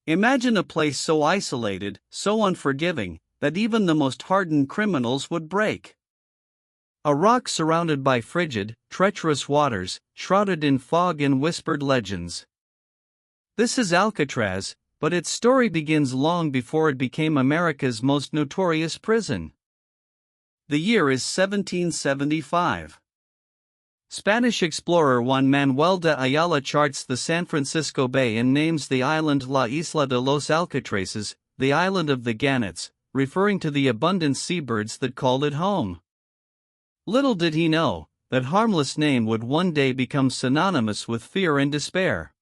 Imagine a place so isolated, so unforgiving, that even the most hardened criminals would break. A rock surrounded by frigid, treacherous waters, shrouded in fog and whispered legends. This is Alcatraz, but its story begins long before it became America's most notorious prison. The year is 1775. Spanish explorer Juan Manuel de Ayala charts the San Francisco Bay and names the island La Isla de los Alcatrazes, the island of the gannets, referring to the abundant seabirds that called it home. Little did he know, that harmless name would one day become synonymous with fear and despair.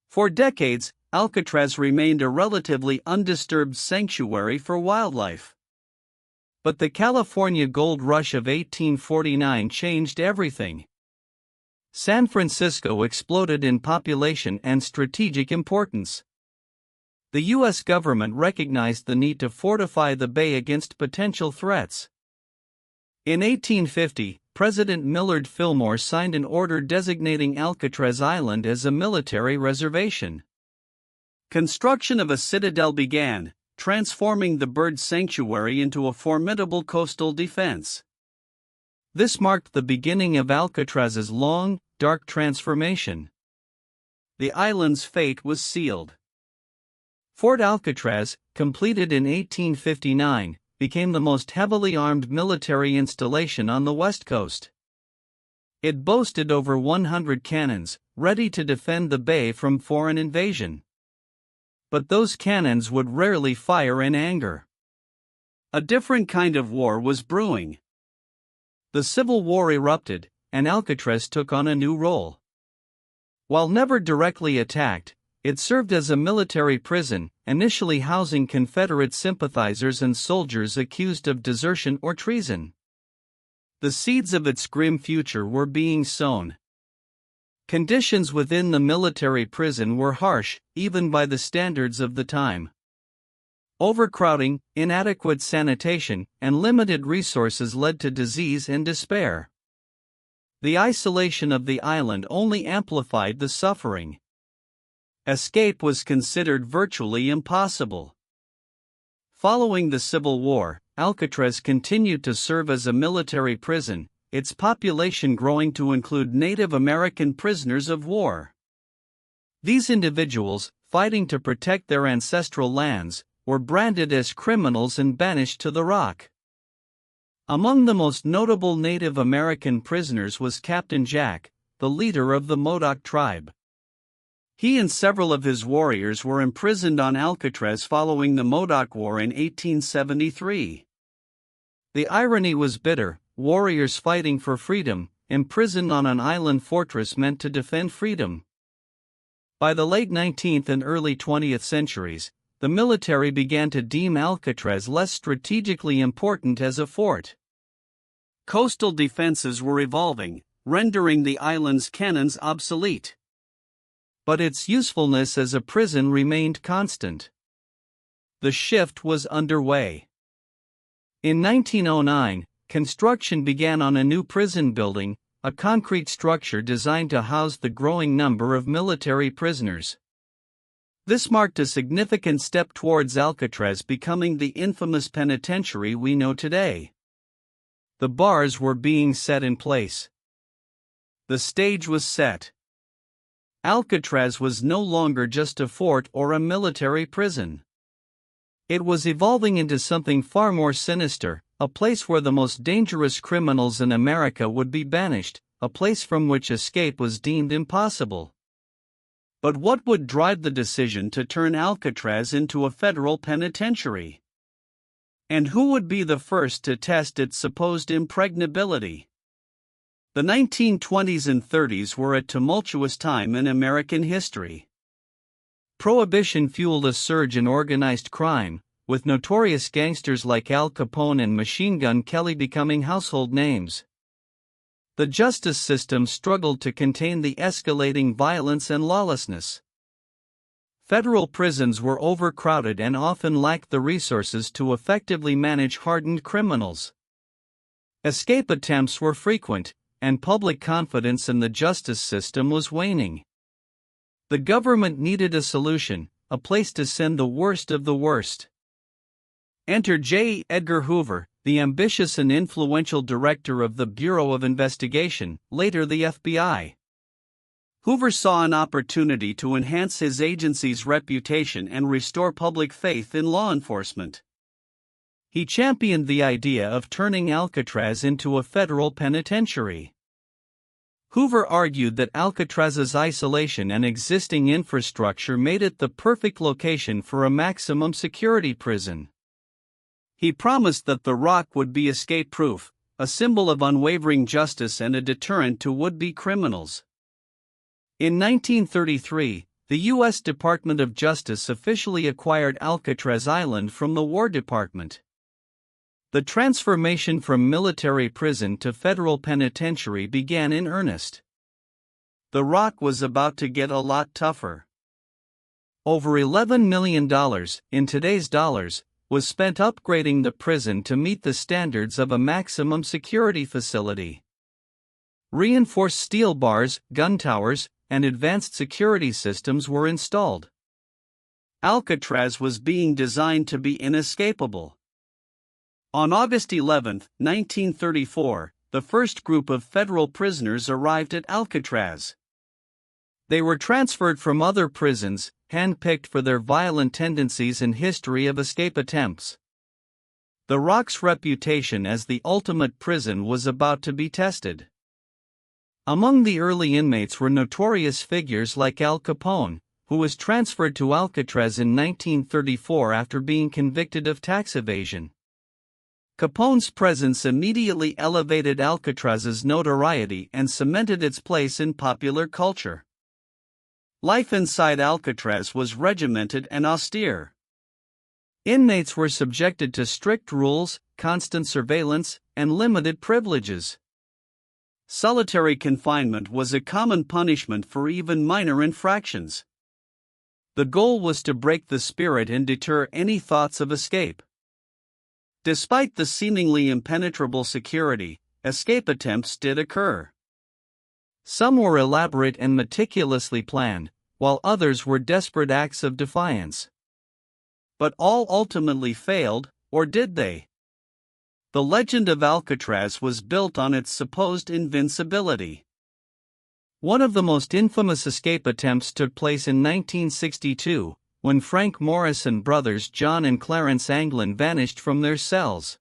For decades, Alcatraz remained a relatively undisturbed sanctuary for wildlife. But the California gold rush of 1849 changed everything. San Francisco exploded in population and strategic importance. The U.S. government recognized the need to fortify the bay against potential threats. In 1850, President Millard Fillmore signed an order designating Alcatraz Island as a military reservation. Construction of a citadel began, transforming the bird sanctuary into a formidable coastal defense. This marked the beginning of Alcatraz's long, dark transformation. The island's fate was sealed. Fort Alcatraz, completed in 1859, became the most heavily armed military installation on the West Coast. It boasted over 100 cannons, ready to defend the bay from foreign invasion. But those cannons would rarely fire in anger. A different kind of war was brewing. The Civil War erupted, and Alcatraz took on a new role. While never directly attacked, it served as a military prison, initially housing Confederate sympathizers and soldiers accused of desertion or treason. The seeds of its grim future were being sown. Conditions within the military prison were harsh, even by the standards of the time. Overcrowding, inadequate sanitation, and limited resources led to disease and despair. The isolation of the island only amplified the suffering. Escape was considered virtually impossible. Following the Civil War, Alcatraz continued to serve as a military prison, its population growing to include Native American prisoners of war. These individuals, fighting to protect their ancestral lands, were branded as criminals and banished to the Rock. Among the most notable Native American prisoners was Captain Jack, the leader of the Modoc tribe. He and several of his warriors were imprisoned on Alcatraz following the Modoc War in 1873. The irony was bitter: warriors fighting for freedom, imprisoned on an island fortress meant to defend freedom. By the late 19th and early 20th centuries, the military began to deem Alcatraz less strategically important as a fort. Coastal defenses were evolving, rendering the island's cannons obsolete. But its usefulness as a prison remained constant. The shift was underway. In 1909, construction began on a new prison building, a concrete structure designed to house the growing number of military prisoners. This marked a significant step towards Alcatraz becoming the infamous penitentiary we know today. The bars were being set in place. The stage was set. Alcatraz was no longer just a fort or a military prison. It was evolving into something far more sinister, a place where the most dangerous criminals in America would be banished, a place from which escape was deemed impossible. But what would drive the decision to turn Alcatraz into a federal penitentiary? And who would be the first to test its supposed impregnability? The 1920s and 30s were a tumultuous time in American history. Prohibition fueled a surge in organized crime, with notorious gangsters like Al Capone and Machine Gun Kelly becoming household names. The justice system struggled to contain the escalating violence and lawlessness. Federal prisons were overcrowded and often lacked the resources to effectively manage hardened criminals. Escape attempts were frequent, and public confidence in the justice system was waning. The government needed a solution, a place to send the worst of the worst. Enter J. Edgar Hoover, the ambitious and influential director of the Bureau of Investigation, later the FBI. Hoover saw an opportunity to enhance his agency's reputation and restore public faith in law enforcement. He championed the idea of turning Alcatraz into a federal penitentiary. Hoover argued that Alcatraz's isolation and existing infrastructure made it the perfect location for a maximum security prison. He promised that the Rock would be escape-proof, a symbol of unwavering justice and a deterrent to would-be criminals. In 1933, the U.S. Department of Justice officially acquired Alcatraz Island from the War Department. The transformation from military prison to federal penitentiary began in earnest. The Rock was about to get a lot tougher. Over $11 million, in today's dollars, was spent upgrading the prison to meet the standards of a maximum security facility. Reinforced steel bars, gun towers, and advanced security systems were installed. Alcatraz was being designed to be inescapable. On August 11, 1934, the first group of federal prisoners arrived at Alcatraz. They were transferred from other prisons, handpicked for their violent tendencies and history of escape attempts. The Rock's reputation as the ultimate prison was about to be tested. Among the early inmates were notorious figures like Al Capone, who was transferred to Alcatraz in 1934 after being convicted of tax evasion. Capone's presence immediately elevated Alcatraz's notoriety and cemented its place in popular culture. Life inside Alcatraz was regimented and austere. Inmates were subjected to strict rules, constant surveillance, and limited privileges. Solitary confinement was a common punishment for even minor infractions. The goal was to break the spirit and deter any thoughts of escape. Despite the seemingly impenetrable security, escape attempts did occur. Some were elaborate and meticulously planned, while others were desperate acts of defiance. But all ultimately failed, or did they? The legend of Alcatraz was built on its supposed invincibility. One of the most infamous escape attempts took place in 1962, when Frank Morrison brothers John and Clarence Anglin vanished from their cells.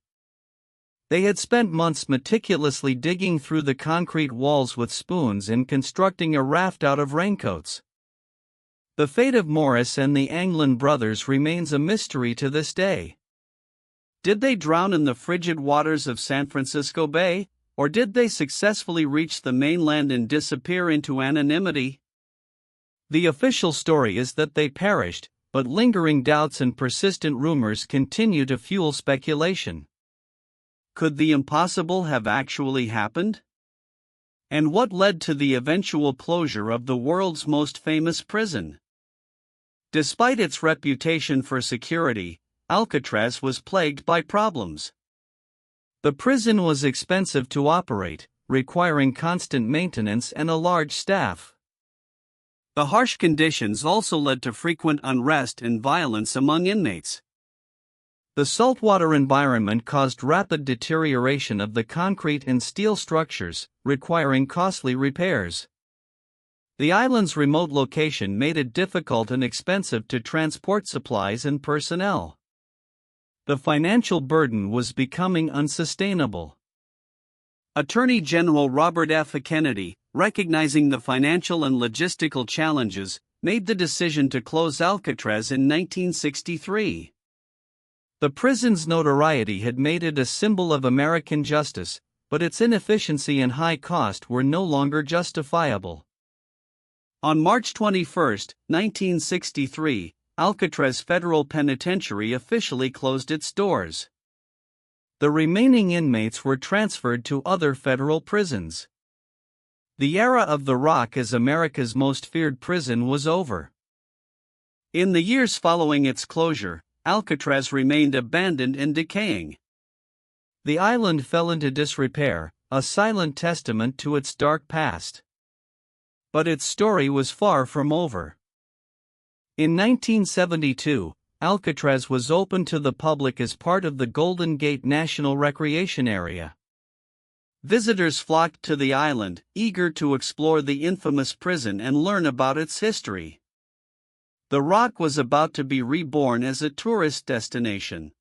They had spent months meticulously digging through the concrete walls with spoons and constructing a raft out of raincoats. The fate of Morris and the Anglin brothers remains a mystery to this day. Did they drown in the frigid waters of San Francisco Bay, or did they successfully reach the mainland and disappear into anonymity? The official story is that they perished, but lingering doubts and persistent rumors continue to fuel speculation. Could the impossible have actually happened? And what led to the eventual closure of the world's most famous prison? Despite its reputation for security, Alcatraz was plagued by problems. The prison was expensive to operate, requiring constant maintenance and a large staff. The harsh conditions also led to frequent unrest and violence among inmates. The saltwater environment caused rapid deterioration of the concrete and steel structures, requiring costly repairs. The island's remote location made it difficult and expensive to transport supplies and personnel. The financial burden was becoming unsustainable. Attorney General Robert F. Kennedy, recognizing the financial and logistical challenges, made the decision to close Alcatraz in 1963. The prison's notoriety had made it a symbol of American justice, but its inefficiency and high cost were no longer justifiable. On March 21, 1963, Alcatraz Federal Penitentiary officially closed its doors. The remaining inmates were transferred to other federal prisons. The era of the Rock as America's most feared prison was over. In the years following its closure, Alcatraz remained abandoned and decaying. The island fell into disrepair, a silent testament to its dark past. But its story was far from over. In 1972, Alcatraz was opened to the public as part of the Golden Gate National Recreation Area. Visitors flocked to the island, eager to explore the infamous prison and learn about its history. The Rock was about to be reborn as a tourist destination.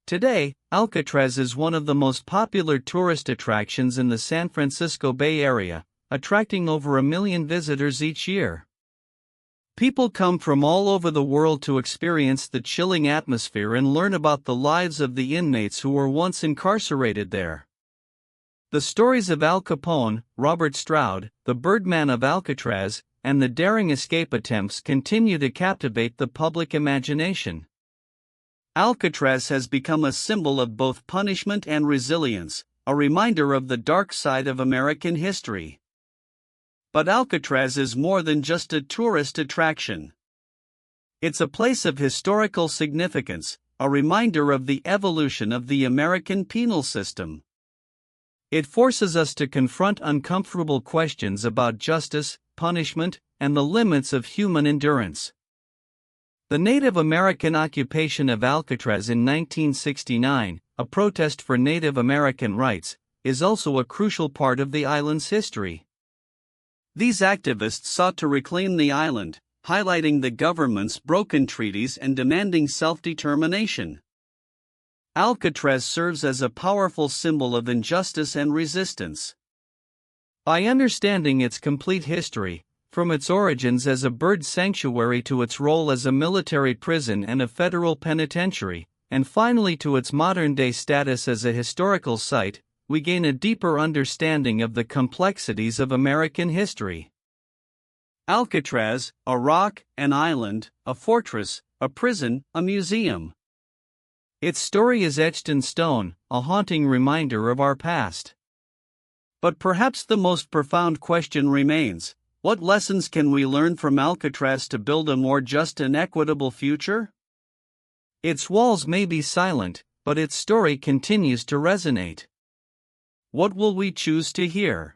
Today, Alcatraz is one of the most popular tourist attractions in the San Francisco Bay Area, attracting over 1 million visitors each year. People come from all over the world to experience the chilling atmosphere and learn about the lives of the inmates who were once incarcerated there. The stories of Al Capone, Robert Stroud, the Birdman of Alcatraz, and the daring escape attempts continue to captivate the public imagination. Alcatraz has become a symbol of both punishment and resilience, a reminder of the dark side of American history. But Alcatraz is more than just a tourist attraction. It's a place of historical significance, a reminder of the evolution of the American penal system. It forces us to confront uncomfortable questions about justice, punishment, and the limits of human endurance. The Native American occupation of Alcatraz in 1969, a protest for Native American rights, is also a crucial part of the island's history. These activists sought to reclaim the island, highlighting the government's broken treaties and demanding self-determination. Alcatraz serves as a powerful symbol of injustice and resistance. By understanding its complete history, from its origins as a bird sanctuary to its role as a military prison and a federal penitentiary, and finally to its modern-day status as a historical site, we gain a deeper understanding of the complexities of American history. Alcatraz, a rock, an island, a fortress, a prison, a museum. Its story is etched in stone, a haunting reminder of our past. But perhaps the most profound question remains: what lessons can we learn from Alcatraz to build a more just and equitable future? Its walls may be silent, but its story continues to resonate. What will we choose to hear?